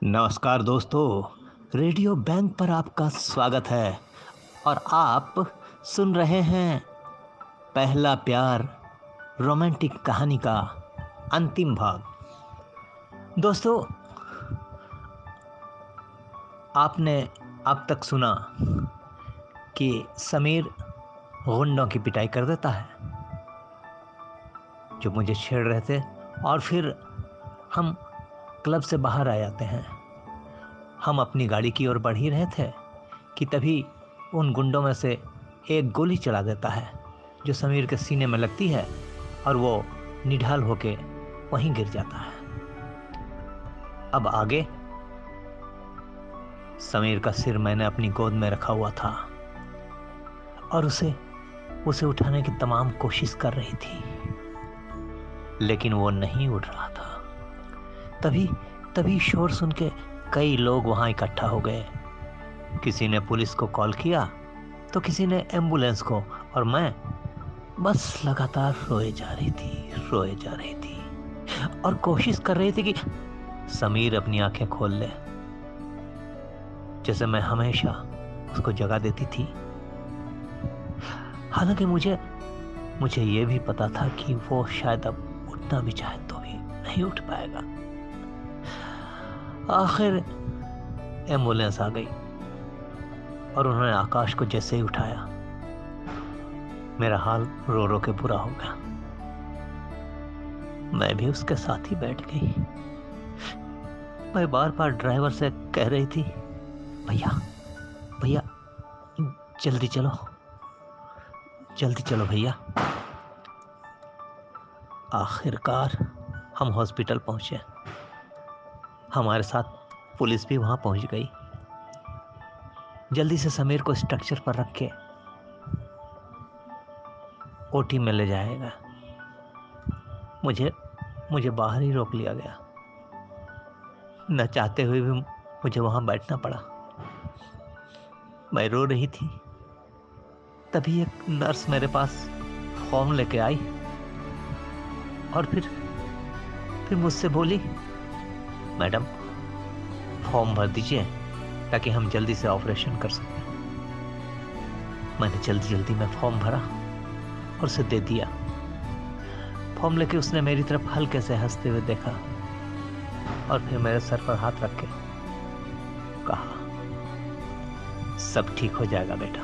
नमस्कार दोस्तों, radio bank पर आपका स्वागत है और आप सुन रहे हैं पहला प्यार रोमांटिक कहानी का अंतिम भाग। दोस्तों, आपने अब तक सुना कि समीर गुंडों की पिटाई कर देता है जो मुझे छेड़ रहे थे और फिर हम क्लब से बाहर आ जाते हैं। हम अपनी गाड़ी की ओर बढ़ ही रहे थे कि तभी उन गुंडों में से एक गोली चला देता है जो समीर के सीने में लगती है और वो निढाल होके वहीं गिर जाता है। अब आगे समीर का सिर मैंने अपनी गोद में रखा हुआ था और उसे उठाने की तमाम कोशिश कर रही थी, लेकिन वो नहीं उठ रहा था। तभी शोर सुन के कई लोग वहां इकट्ठा हो गए। किसी ने पुलिस को कॉल किया तो किसी ने एम्बुलेंस को, और मैं बस लगातार रोए जा रही थी और कोशिश कर रही थी कि समीर अपनी आंखें खोल ले, जैसे मैं हमेशा उसको जगा देती थी। हालांकि मुझे ये भी पता था कि वो शायद अब उठना भी चाहे तो भी नहीं उठ पाएगा। आखिर एम्बुलेंस आ गई और उन्होंने आकाश को जैसे ही उठाया, मेरा हाल रो रो के बुरा हो गया। मैं भी उसके साथ ही बैठ गई। मैं बार बार ड्राइवर से कह रही थी, भैया जल्दी चलो भैया। आखिरकार हम हॉस्पिटल पहुंचे। हमारे साथ पुलिस भी वहां पहुंच गई। जल्दी से समीर को स्ट्रक्चर पर रख के ओटी में ले जाएगा। मुझे बाहर ही रोक लिया गया। न चाहते हुए भी मुझे वहां बैठना पड़ा। मैं रो रही थी। तभी एक नर्स मेरे पास फॉर्म लेके आई और फिर मुझसे बोली, मैडम फॉर्म भर दीजिए ताकि हम जल्दी से ऑपरेशन कर सकें। मैंने जल्दी में फॉर्म भरा और उसे दे दिया। फॉर्म लेके उसने मेरी तरफ हल्के से हंसते हुए देखा और फिर मेरे सर पर हाथ रख के कहा, सब ठीक हो जाएगा बेटा।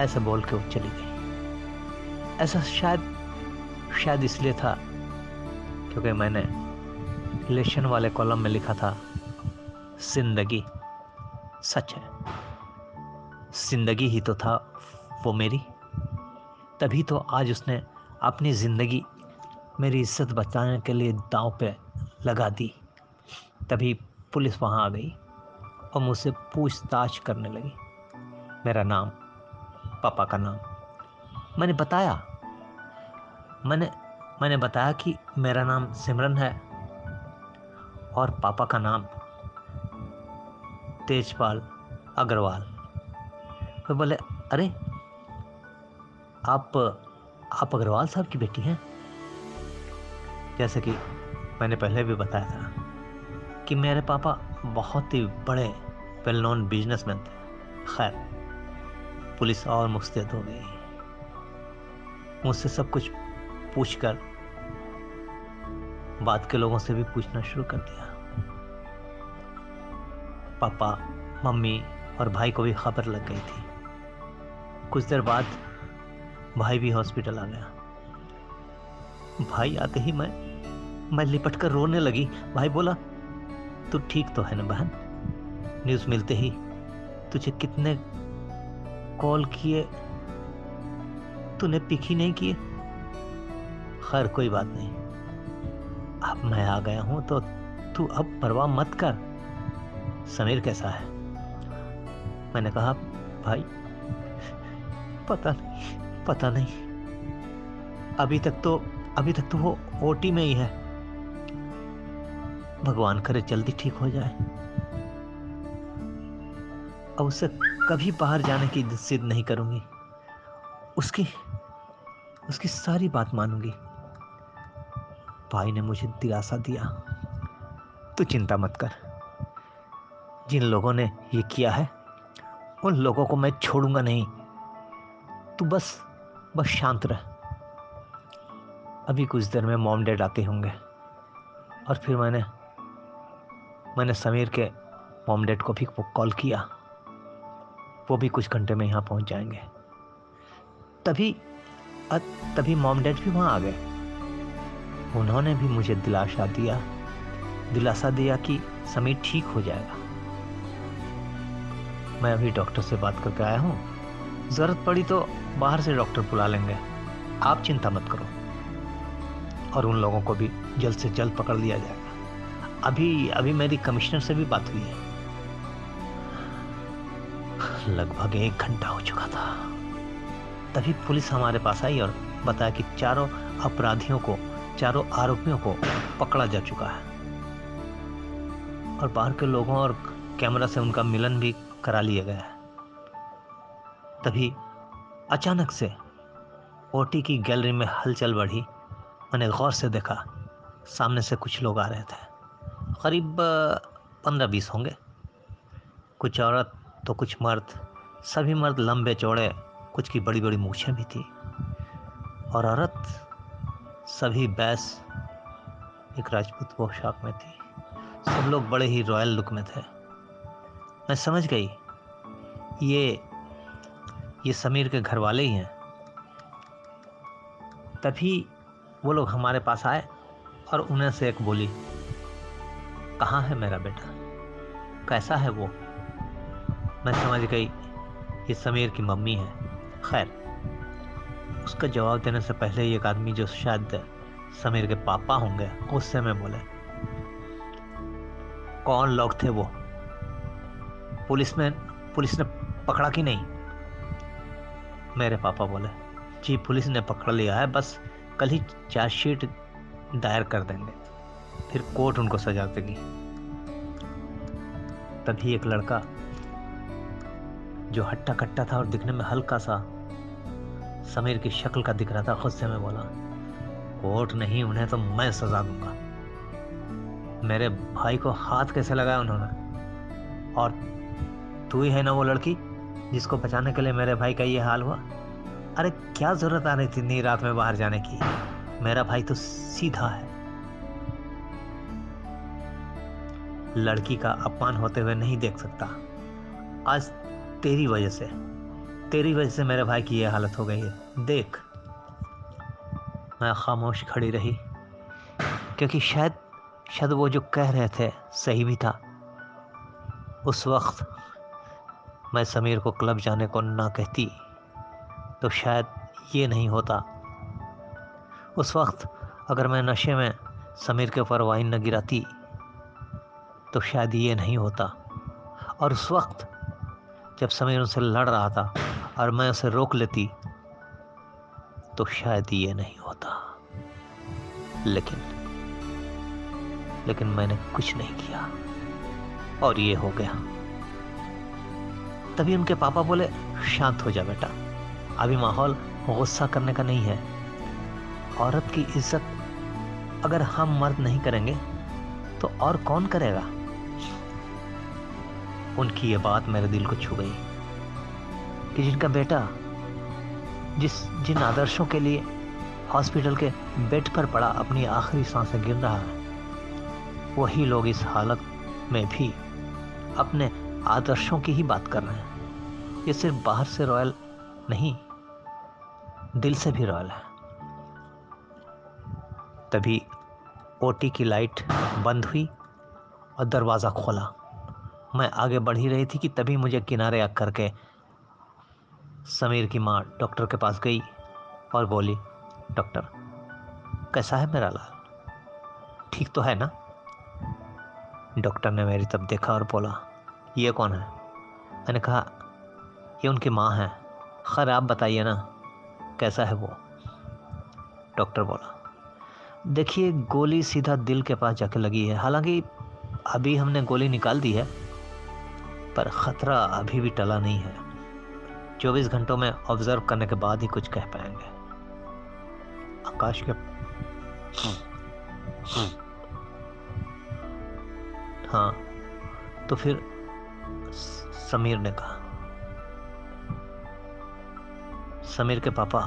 ऐसा बोल के वो चली गई। ऐसा शायद इसलिए था क्योंकि मैंने रिलेशन वाले कॉलम में लिखा था, जिंदगी सच है। जिंदगी ही तो था वो मेरी। तभी तो आज उसने अपनी जिंदगी मेरी इज्जत बचाने के लिए दांव पे लगा दी। तभी पुलिस वहां आ गई और मुझसे पूछताछ करने लगी। मेरा नाम, पापा का नाम मैंने बताया कि मेरा नाम सिमरन है और पापा का नाम तेजपाल अग्रवाल। वे बोले, अरे आप अग्रवाल साहब की बेटी हैं। जैसे कि मैंने पहले भी बताया था कि मेरे पापा बहुत ही बड़े वेल नोन बिजनेसमैन थे। खैर, पुलिस और मुस्तैद हो गई। मुझसे सब कुछ पूछकर बाद के लोगों से भी पूछना शुरू कर दिया। पापा, मम्मी और भाई को भी खबर लग गई थी। कुछ देर बाद भाई भी हॉस्पिटल आ गया। भाई आते ही मैं लिपट कर रोने लगी। भाई बोला, तू ठीक तो है ना बहन? न्यूज मिलते ही तुझे कितने कॉल किए, तूने पिक ही नहीं किए। खैर कोई बात नहीं, अब मैं आ गया हूं तो तू अब परवाह मत कर। समीर कैसा है? मैंने कहा, भाई पता नहीं। अभी तक तो वो ओटी में ही है। भगवान करे जल्दी ठीक हो जाए। अब उससे कभी बाहर जाने की जिद नहीं करूंगी। उसकी सारी बात मानूंगी। भाई ने मुझे दिलासा दिया। तू चिंता मत कर, जिन लोगों ने ये किया है उन लोगों को मैं छोड़ूंगा नहीं। तू बस शांत रह। अभी कुछ देर में मॉम डैड आते होंगे और फिर मैंने समीर के मॉम डैड को भी कॉल किया, वो भी कुछ घंटे में यहाँ पहुँच जाएंगे। तभी मॉम डैड भी वहाँ आ गए। उन्होंने भी मुझे दिलासा दिया कि समीर ठीक हो जाएगा। मैं अभी डॉक्टर से बात करके आया हूँ, जरूरत पड़ी तो बाहर से डॉक्टर बुला लेंगे, आप चिंता मत करो। और उन लोगों को भी जल्द से जल्द पकड़ लिया जाएगा। अभी मेरी कमिश्नर से भी बात हुई है। लगभग 1 घंटा हो चुका था, तभी पुलिस हमारे पास आई और बताया कि चारों आरोपियों को पकड़ा जा चुका है और बाहर के लोगों और कैमरा से उनका मिलन भी करा लिया गया है। तभी अचानक से ओटी की गैलरी में हलचल बढ़ी। मैंने गौर से देखा, सामने से कुछ लोग आ रहे थे, करीब 15-20 होंगे। कुछ औरत तो कुछ मर्द, सभी मर्द लंबे चौड़े, कुछ की बड़ी बड़ी मूछें भी थी, और औरत सभी बैस एक राजपूत पोशाक में थी। सब लोग बड़े ही रॉयल लुक में थे। मैं समझ गई ये समीर के घर वाले ही हैं। तभी वो लोग हमारे पास आए और उन्हें से एक बोली, कहाँ है मेरा बेटा, कैसा है वो? मैं समझ गई ये समीर की मम्मी है। खैर, उसका जवाब देने से पहले एक आदमी जो शायद समीर के पापा होंगे, गुस्से में बोले, कौन लोग थे वो? पुलिस ने पकड़ा कि नहीं? मेरे पापा बोले, जी पुलिस ने पकड़ लिया है, बस कल ही चार्जशीट दायर कर देंगे, फिर कोर्ट उनको सजा देगी। तभी एक लड़का जो हट्टा कट्टा था और दिखने में हल्का सा समीर की शक्ल का दिख रहा था, गुस्से में बोला, कोर्ट नहीं, उन्हें तो मैं सजा दूंगा। मेरे भाई को हाथ कैसे लगाया उन्होंने? और तू ही है ना वो लड़की जिसको बचाने के लिए मेरे भाई का ये हाल हुआ? अरे क्या जरूरत आ रही थी इतनी रात में बाहर जाने की? मेरा भाई तो सीधा है। लड़की का अपमान होते हुए नहीं देख सकता। आज तेरी वजह से मेरे भाई की ये हालत हो गई है। देख। मैं खामोश खड़ी रही, क्योंकि शायद वो जो कह रहे थे सही भी था। उस वक्त मैं समीर को क्लब जाने को ना कहती तो शायद ये नहीं होता। उस वक्त अगर मैं नशे में समीर के ऊपर वाइन न गिराती तो शायद ये नहीं होता। और उस वक्त जब समीर उनसे लड़ रहा था और मैं उसे रोक लेती तो शायद ये नहीं होता। लेकिन मैंने कुछ नहीं किया और ये हो गया। तभी उनके पापा बोले, शांत हो जा बेटा, अभी माहौल गुस्सा करने का नहीं है। औरत की इज्जत अगर हम मर्द नहीं करेंगे तो और कौन करेगा? उनकी ये बात मेरे दिल को छू गई कि जिनका बेटा जिन आदर्शों के लिए हॉस्पिटल के बेड पर पड़ा अपनी आखिरी सांसें गिन रहा है, वही लोग इस हालत में भी अपने आदर्शों की ही बात कर रहे हैं। ये सिर्फ बाहर से रॉयल नहीं, दिल से भी रॉयल है। तभी ओटी की लाइट बंद हुई और दरवाज़ा खोला। मैं आगे बढ़ ही रही थी कि तभी मुझे किनारे आकर के समीर की माँ डॉक्टर के पास गई और बोली, डॉक्टर कैसा है मेरा लाल, ठीक तो है ना? डॉक्टर ने मेरी तरफ देखा और बोला, ये कौन है? मैंने कहा, ये उनकी माँ है। खैर आप बताइए ना, कैसा है वो? डॉक्टर बोला, देखिए गोली सीधा दिल के पास जाके लगी है। हालांकि अभी हमने गोली निकाल दी है, पर खतरा अभी भी टला नहीं है। 24 घंटों में ऑब्जर्व करने के बाद ही कुछ कह पाएंगे। आकाश के हाँ। तो फिर समीर ने कहा, समीर के पापा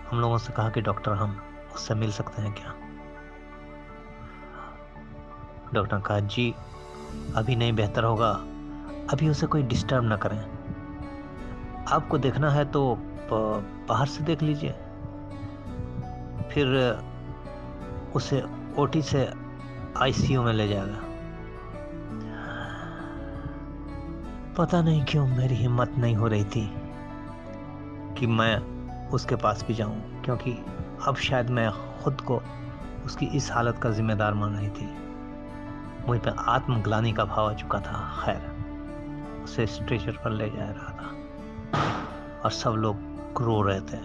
हम लोगों से कहा कि डॉक्टर हम उससे मिल सकते हैं क्या? डॉक्टर ने कहा, जी अभी नहीं, बेहतर होगा अभी उसे कोई डिस्टर्ब ना करें। आपको देखना है तो बाहर से देख लीजिए, फिर उसे ओटी से आईसीयू में ले जाएगा। पता नहीं क्यों मेरी हिम्मत नहीं हो रही थी कि मैं उसके पास भी जाऊं, क्योंकि अब शायद मैं खुद को उसकी इस हालत का जिम्मेदार मान रही थी। मुझ पर आत्मग्लानि का भाव आ चुका था। खैर, उसे स्ट्रेचर पर ले जा रहा था और सब लोग रो रहे थे,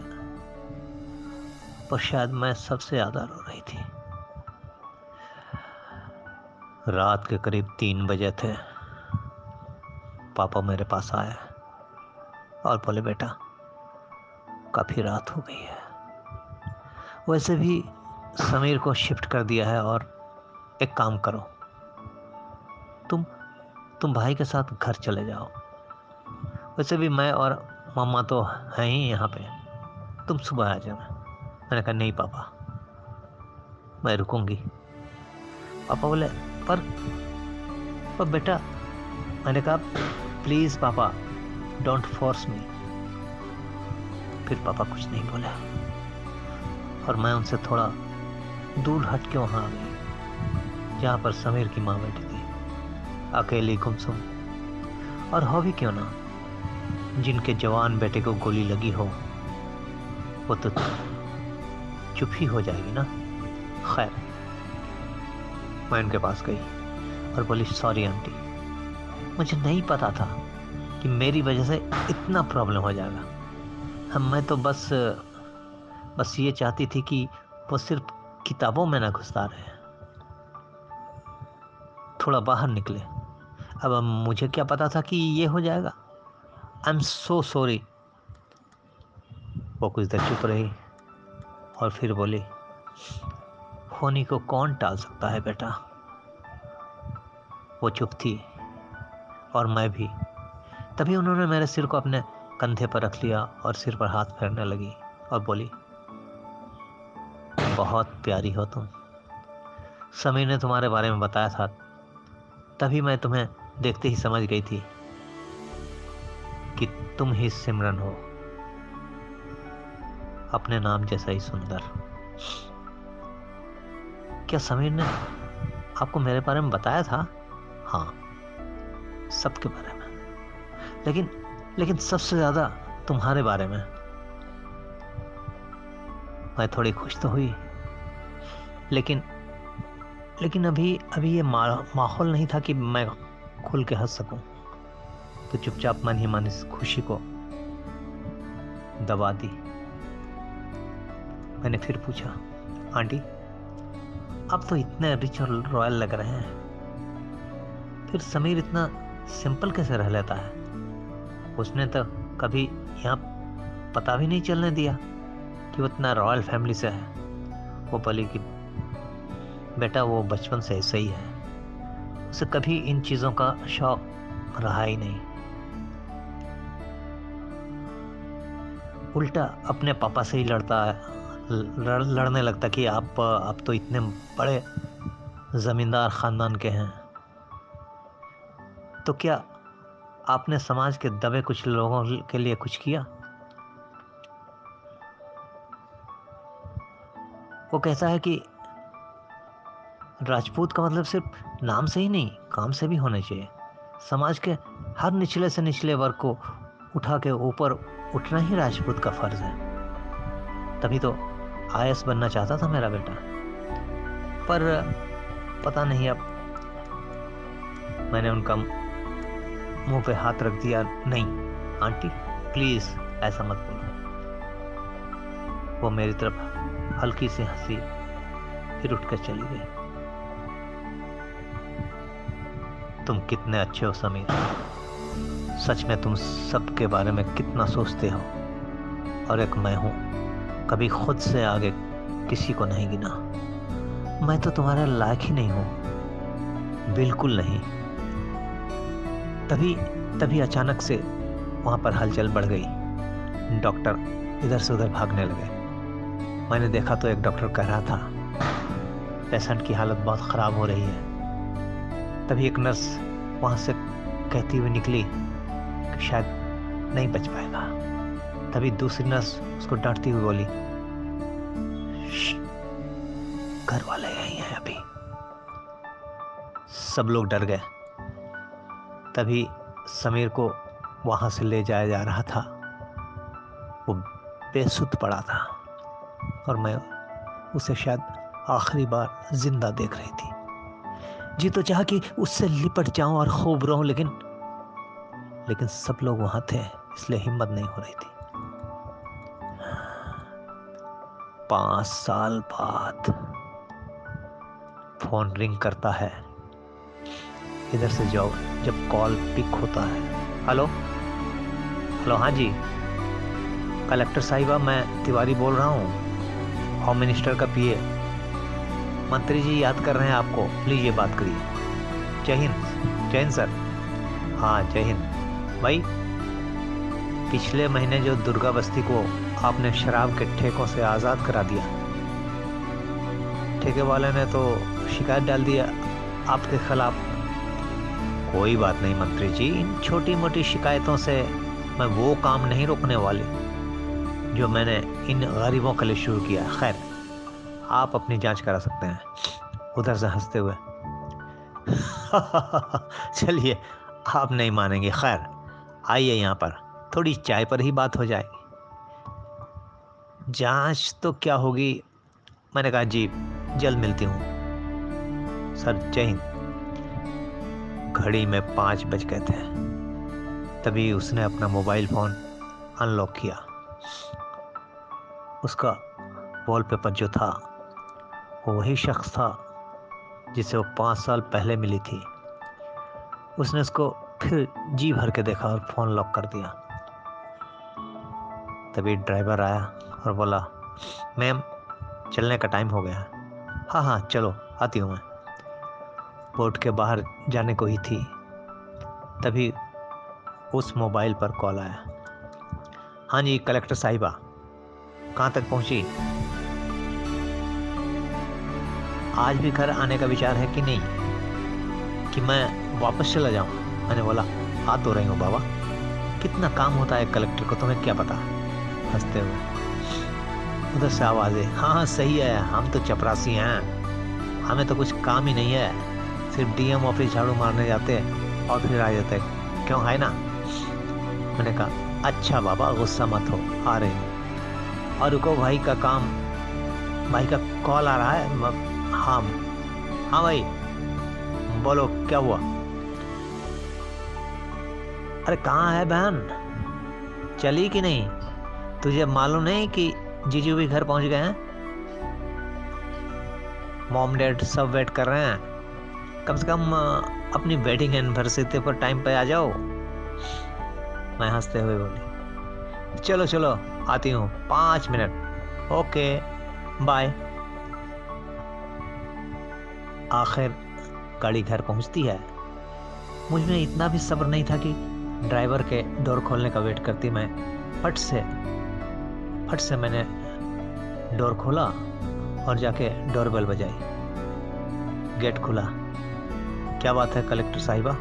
पर शायद मैं सबसे ज्यादा रो रही थी। रात के करीब 3 बजे थे। पापा मेरे पास आए और बोले, बेटा काफी रात हो गई है, वैसे भी समीर को शिफ्ट कर दिया है, और एक काम करो, तुम भाई के साथ घर चले जाओ। वैसे भी मैं और मम्मा तो हैं ही यहाँ पे, तुम सुबह आ जाना। मैंने कहा, नहीं पापा, मैं रुकूंगी। पापा बोले, पर बेटा। मैंने कहा, प्लीज पापा, डोंट फोर्स मी। फिर पापा कुछ नहीं बोले और मैं उनसे थोड़ा दूर हट के वहां आ गई जहां पर समीर की माँ बैठी थी, अकेली गुमसुम। और हो भी क्यों ना, जिनके जवान बेटे को गोली लगी हो वो तो चुप ही हो जाएगी ना। खैर, मैं उनके पास गई और बोली, सॉरी आंटी, मुझे नहीं पता था कि मेरी वजह से इतना प्रॉब्लम हो जाएगा। मैं तो बस ये चाहती थी कि वो सिर्फ किताबों में ना घुसता रहे, थोड़ा बाहर निकले। अब मुझे क्या पता था कि ये हो जाएगा। I am so sorry. वो कुछ देर चुप रही और फिर बोली, होनी को कौन टाल सकता है बेटा। वो चुप थी और मैं भी। तभी उन्होंने मेरे सिर को अपने कंधे पर रख लिया और सिर पर हाथ फेरने लगी और बोली, बहुत प्यारी हो तुम। समीर ने तुम्हारे बारे में बताया था, तभी मैं तुम्हें देखते ही समझ गई थी कि तुम ही सिमरन हो, अपने नाम जैसा ही सुंदर। क्या समीर ने आपको मेरे बारे में बताया था? हाँ, सबके बारे में, लेकिन सबसे ज्यादा तुम्हारे बारे में। मैं थोड़ी खुश तो हुई, लेकिन अभी ये माहौल नहीं था कि मैं खुल के हंस सकूं, तो चुपचाप मन ही मन इस खुशी को दबा दी। मैंने फिर पूछा, आंटी आप तो इतने रिच और रॉयल लग रहे हैं, फिर समीर इतना सिंपल कैसे रह लेता है? उसने तो कभी यहाँ पता भी नहीं चलने दिया कि वो इतना रॉयल फैमिली से है। वो बोली कि बेटा वो बचपन से ऐसे ही है, उसे कभी इन चीजों का शौक रहा ही नहीं, उल्टा अपने पापा से ही लड़ने लगता कि आप तो इतने बड़े जमींदार खानदान के हैं, तो क्या आपने समाज के दबे कुछ लोगों के लिए कुछ किया? वो कहता है कि राजपूत का मतलब सिर्फ नाम से ही नहीं, काम से भी होना चाहिए। समाज के हर निचले से निचले वर्ग को उठा के ऊपर उठना ही राजपूत का फर्ज है। तभी तो आईएएस बनना चाहता था मेरा बेटा, पर पता नहीं। अब मैंने उनका मुंह पे हाथ रख दिया, नहीं आंटी प्लीज ऐसा मत बोलो। वो मेरी तरफ हल्की सी हंसी, फिर उठकर चली गई। तुम कितने अच्छे हो समीर, सच में तुम सबके बारे में कितना सोचते हो, और एक मैं हूं, कभी खुद से आगे किसी को नहीं गिना। मैं तो तुम्हारे लायक ही नहीं हूं। बिल्कुल नहीं। तभी तभी अचानक से वहां पर हलचल बढ़ गई। डॉक्टर इधर से उधर भागने लगे। मैंने देखा तो एक डॉक्टर कह रहा था पेशेंट की हालत बहुत खराब हो रही है। तभी एक नर्स वहां से कहती हुई निकली कि शायद नहीं बच पाएगा। तभी दूसरी नर्स उसको डांटती हुई बोली, घर वाले यही हैं अभी। सब लोग डर गए। तभी समीर को वहां से ले जाया जा रहा था। वो बेसुध पड़ा था और मैं उसे शायद आखिरी बार जिंदा देख रही थी। जी तो चाहा कि उससे लिपट जाऊं और खूब रहूं, लेकिन सब लोग वहां थे, इसलिए हिम्मत नहीं हो रही थी। 5 साल बाद फोन रिंग करता है। इधर से जाओ, जब कॉल पिक होता है, हेलो हेलो, हाँ जी कलेक्टर साहिबा, मैं तिवारी बोल रहा हूँ, होम मिनिस्टर का पीए। मंत्री जी याद कर रहे हैं आपको, लीजिए बात करिए। जय हिंद। जय हिंद सर। हाँ जय हिंद। भाई पिछले महीने जो दुर्गा बस्ती को आपने शराब के ठेकों से आज़ाद करा दिया, ठेके वाले ने तो शिकायत डाल दिया आपके खिलाफ। कोई बात नहीं मंत्री जी, इन छोटी मोटी शिकायतों से मैं वो काम नहीं रोकने वाली जो मैंने इन गरीबों के लिए शुरू किया। खैर आप अपनी जांच करा सकते हैं। उधर से हंसते हुए चलिए आप नहीं मानेंगे, खैर आइए यहाँ पर, थोड़ी चाय पर ही बात हो जाएगी। जांच तो क्या होगी, मैंने कहा जी जल्द मिलती हूँ सर, जय हिंद। घड़ी में 5 बज गए थे। तभी उसने अपना मोबाइल फोन अनलॉक किया। उसका वॉलपेपर जो था वो वही शख्स था जिसे वो 5 साल पहले मिली थी। उसने उसको फिर जी भर के देखा और फोन लॉक कर दिया। तभी ड्राइवर आया और बोला, मैम चलने का टाइम हो गया है। हाँ हाँ चलो आती हूँ मैं। बोर्ड के बाहर जाने को ही थी, तभी उस मोबाइल पर कॉल आया। हाँ जी कलेक्टर साहिबा, कहाँ तक पहुंची? आज भी घर आने का विचार है कि नहीं, कि मैं वापस चला जाऊं? मैंने बोला आ तो रही हूँ बाबा, कितना काम होता है कलेक्टर को, तुम्हें क्या पता। हंसते हुए उधर से आवाज़ है, हाँ हाँ सही है, हम तो चपरासी हैं, हमें तो कुछ काम ही नहीं है, सिर्फ डीएम ऑफिस झाड़ू मारने जाते और फिर आ जाते, क्यों है ना। मैंने कहा अच्छा बाबा गुस्सा मत हो, आ रही हूँ। और रुको भाई का काम, भाई का कॉल आ रहा है। हाँ हाँ भाई बोलो क्या हुआ। अरे कहाँ है बहन, चली कि नहीं? तुझे मालूम नहीं कि जीजू भी घर पहुंच गए हैं? मॉम डैड सब वेट कर रहे हैं, कम से कम अपनी वेडिंग एनिवर्सरी पर टाइम पे आ जाओ। मैं हंसते हुए बोली, चलो चलो आती हूँ 5 मिनट, ओके बाय। आखिर गाड़ी घर पहुंचती है। मुझ में इतना भी सब्र नहीं था कि ड्राइवर के डोर खोलने का वेट करती मैं फट से मैंने डोर खोला और जाके डोरबेल बजाई। गेट खुला। क्या बात है कलेक्टर साहिबा,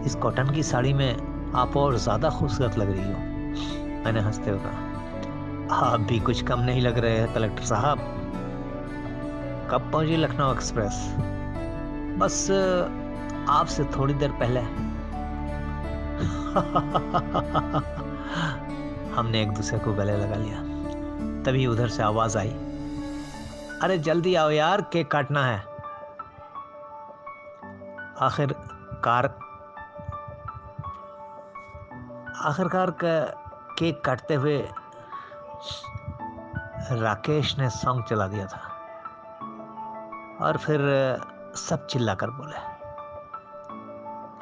इस कॉटन की साड़ी में आप और ज्यादा खूबसूरत लग रही हो। मैंने हंसते हुए कहा, आप भी कुछ कम नहीं लग रहे हैं कलेक्टर साहब। कब पहुंची लखनऊ एक्सप्रेस? बस आपसे थोड़ी देर पहले। हमने एक दूसरे को गले लगा लिया। तभी उधर से आवाज आई, अरे जल्दी आओ यार, केक काटना है। आखिरकार केक काटते हुए राकेश ने सॉन्ग चला दिया था और फिर सब चिल्लाकर बोले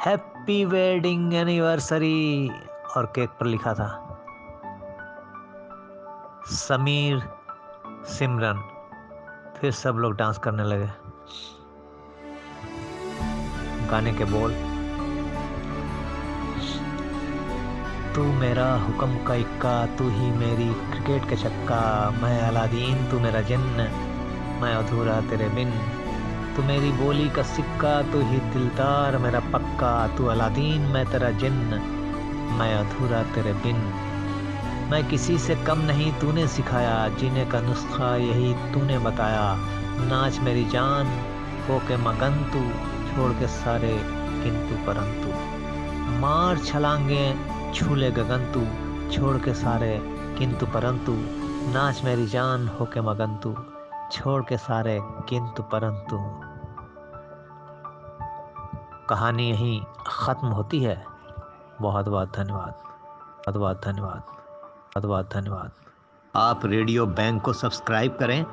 हैप्पी वेडिंग एनिवर्सरी, और केक पर लिखा था समीर सिमरन। फिर सब लोग डांस करने लगे। गाने के बोल। तू मेरा हुक्म का इक्का, तू ही मेरी क्रिकेट का छक्का, मैं अलादीन तू मेरा जिन्न, मैं अधूरा तेरे बिन। तू मेरी बोली का सिक्का, तू ही दिलदार मेरा पक्का, तू अलादीन मैं तेरा जिन्न, मैं अधूरा तेरे बिन। मैं किसी से कम नहीं तूने सिखाया, जीने का नुस्खा यही तूने बताया। नाच मेरी जान हो के मगन तू, छोड़ के सारे किंतु परंतु। मार छलांगे छूले गगन तू, छोड़ के सारे किंतु परंतु। नाच मेरी जान हो के मगन तू, छोड़ के सारे किंतु परंतु। कहानी यहीं ख़त्म होती है। बहुत बहुत धन्यवाद, बहुत बहुत धन्यवाद, बहुत बहुत धन्यवाद। आप रेडियो बैंक को सब्सक्राइब करें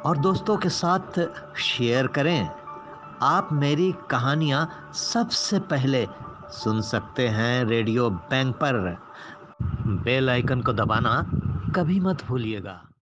और दोस्तों के साथ शेयर करें। आप मेरी कहानियाँ सबसे पहले सुन सकते हैं रेडियो बैंक पर। बेल आइकन को दबाना कभी मत भूलिएगा।